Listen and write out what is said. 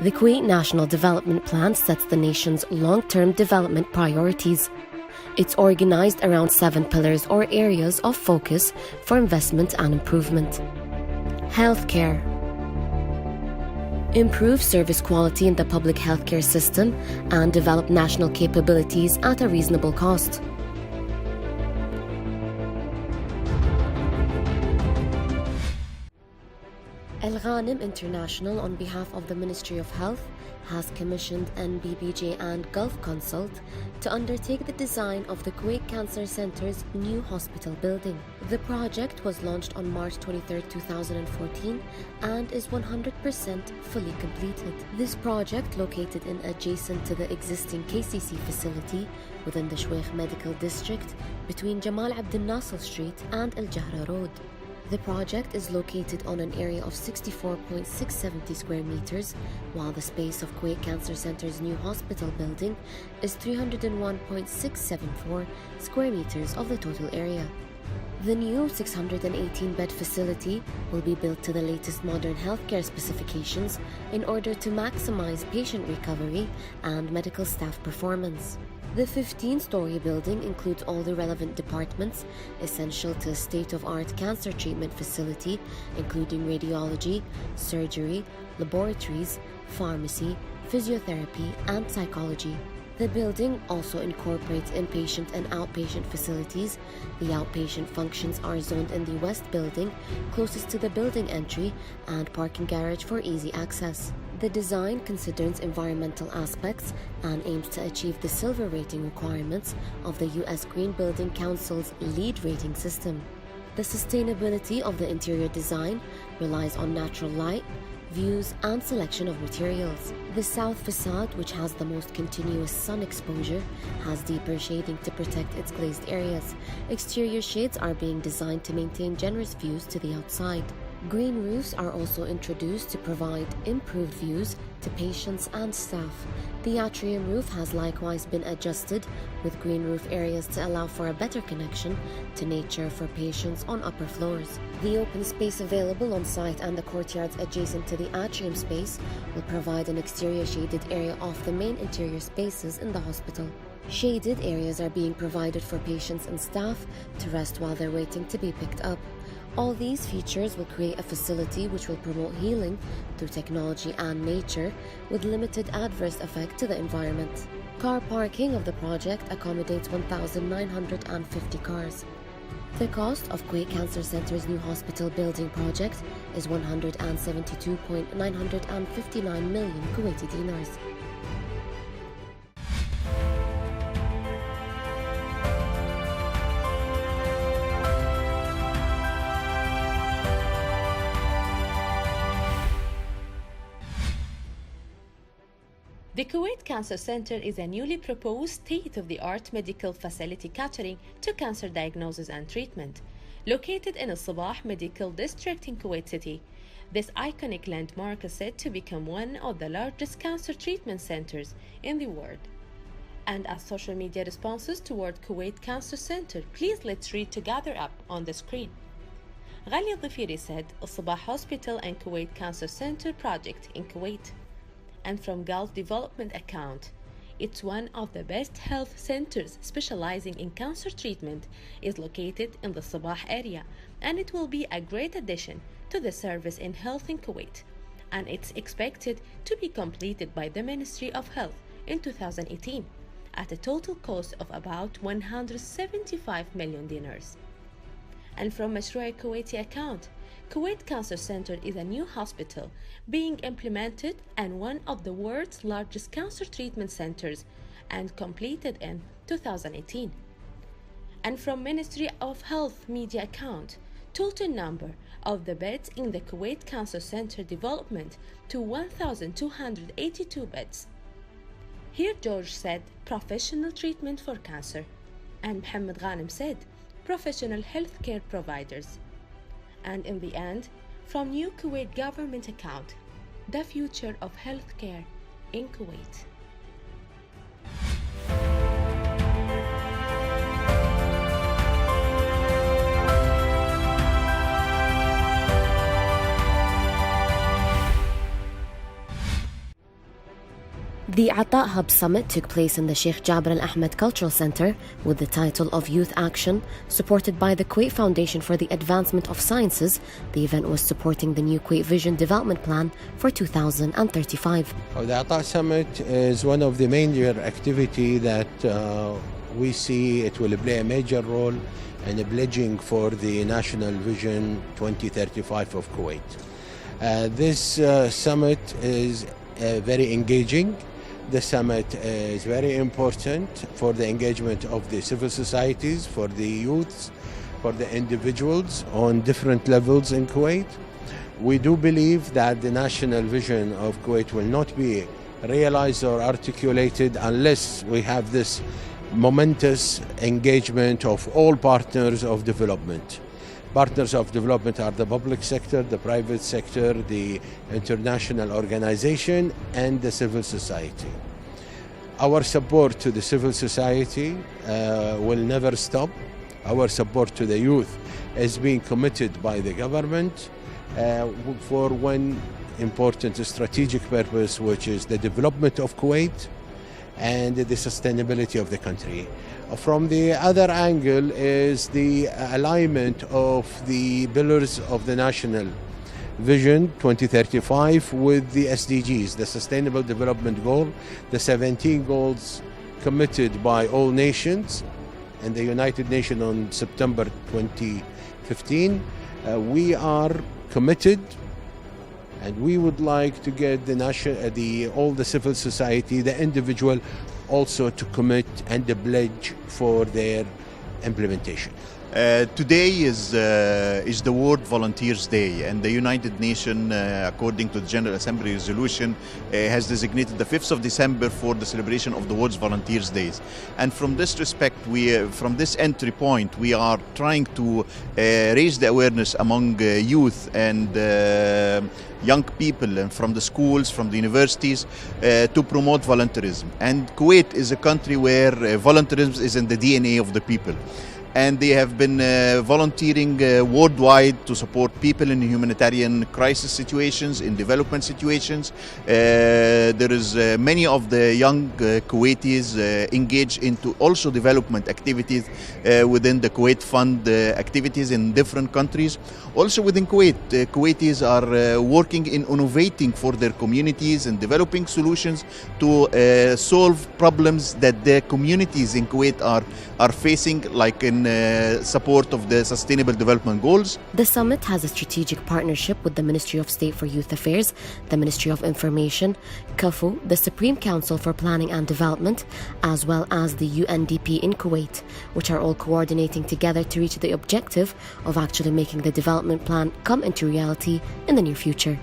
The Kuwait National Development Plan sets the nation's long-term development priorities. It's organized around 7 pillars or areas of focus for investment and improvement. Healthcare. Improve service quality in the public healthcare system and develop national capabilities at a reasonable cost. Al-Ghanim International, on behalf of the Ministry of Health, has commissioned NBBJ and Gulf Consult to undertake the design of the Kuwait Cancer Center's new hospital building. The project was launched on March 23, 2014 and is 100% fully completed. This project, located adjacent to the existing KCC facility within the Shweikh Medical District between Jamal Abdel Nasser Street and Al Jahra Road. The project is located on an area of 64.670 square meters, while the space of Kuwait Cancer Center's new hospital building is 301.674 square meters of the total area. The new 618-bed facility will be built to the latest modern healthcare specifications in order to maximize patient recovery and medical staff performance. The 15-story building includes all the relevant departments essential to a state-of-art cancer treatment facility, including radiology, surgery, laboratories, pharmacy, physiotherapy, and psychology. The building also incorporates inpatient and outpatient facilities. The outpatient functions are zoned in the west building, closest to the building entry, and parking garage for easy access. The design considers environmental aspects and aims to achieve the silver rating requirements of the U.S. Green Building Council's LEED rating system. The sustainability of the interior design relies on natural light, views, and selection of materials. The south facade, which has the most continuous sun exposure, has deeper shading to protect its glazed areas. Exterior shades are being designed to maintain generous views to the outside. Green roofs are also introduced to provide improved views to patients and staff. The atrium roof has likewise been adjusted with green roof areas to allow for a better connection to nature for patients on upper floors. The open space available on site and the courtyards adjacent to the atrium space will provide an exterior shaded area off the main interior spaces in the hospital. Shaded areas are being provided for patients and staff to rest while they're waiting to be picked up. All these features will create a facility which will promote healing through technology and nature with limited adverse effect to the environment. Car parking of the project accommodates 1,950 cars. The cost of Kuwait Cancer Center's new hospital building project is 172.959 million Kuwaiti dinars. The Kuwait Cancer Center is a newly proposed state-of-the-art medical facility catering to cancer diagnosis and treatment. Located in Al-Sabah Medical District in Kuwait City, this iconic landmark is said to become one of the largest cancer treatment centers in the world. And as social media responses toward Kuwait Cancer Center, please let's read together up on the screen. Ghali Dhifiri said, Al-Sabah Hospital and Kuwait Cancer Center project in Kuwait. And from Gulf Development account, it's one of the best health centers specializing in cancer treatment, is located in the Sabah area, and it will be a great addition to the service in health in Kuwait, and it's expected to be completed by the Ministry of Health in 2018 at a total cost of about 175 million dinars. And from Mashrou' Kuwaiti account, Kuwait Cancer Center is a new hospital being implemented and one of the world's largest cancer treatment centers, and completed in 2018. And from Ministry of Health media account, total number of the beds in the Kuwait Cancer Center development to 1,282 beds. Here George said professional treatment for cancer, and Mohammed Ghanem said professional healthcare providers. And in the end, from New Kuwait government account, the future of healthcare in Kuwait. The Ata Hub Summit took place in the Sheikh Jabir Al Ahmed Cultural Center with the title of Youth Action, supported by the Kuwait Foundation for the Advancement of Sciences. The event was supporting the new Kuwait Vision Development Plan for 2035. The Ata Summit is one of the major activities that we see it will play a major role in pledging for the National Vision 2035 of Kuwait. This summit is very engaging. The summit is very important for the engagement of the civil societies, for the youths, for the individuals on different levels in Kuwait. We do believe that the national vision of Kuwait will not be realized or articulated unless we have this momentous engagement of all partners of development. Partners of development are the public sector, the private sector, the international organization, and the civil society. Our support to the civil society will never stop. Our support to the youth is being committed by the government for one important strategic purpose, which is the development of Kuwait and the sustainability of the country. From the other angle is the alignment of the pillars of the National Vision 2035 with the SDGs, the Sustainable Development Goal, the 17 goals committed by all nations and the United Nations on September 2015. We are committed, and we would like to get all the civil society, the individual, also to commit and pledge for their implementation. Today is the World Volunteers Day, and the United Nations, according to the General Assembly resolution, has designated the 5th of December for the celebration of the World's Volunteers Days. And from this respect, from this entry point, we are trying to raise the awareness among youth and young people, and from the schools, from the universities, to promote volunteerism. And Kuwait is a country where volunteerism is in the DNA of the people. And they have been volunteering worldwide to support people in humanitarian crisis situations, in development situations. There is many of the young Kuwaitis engaged into also development activities within the Kuwait Fund activities in different countries. Also within Kuwait, Kuwaitis are working in innovating for their communities and developing solutions to solve problems that the communities in Kuwait are facing, like in support of the Sustainable Development Goals. The summit has a strategic partnership with the Ministry of State for Youth Affairs, the Ministry of Information, KAFU, the Supreme Council for Planning and Development, as well as the UNDP in Kuwait, which are all coordinating together to reach the objective of actually making the development plan come into reality in the near future.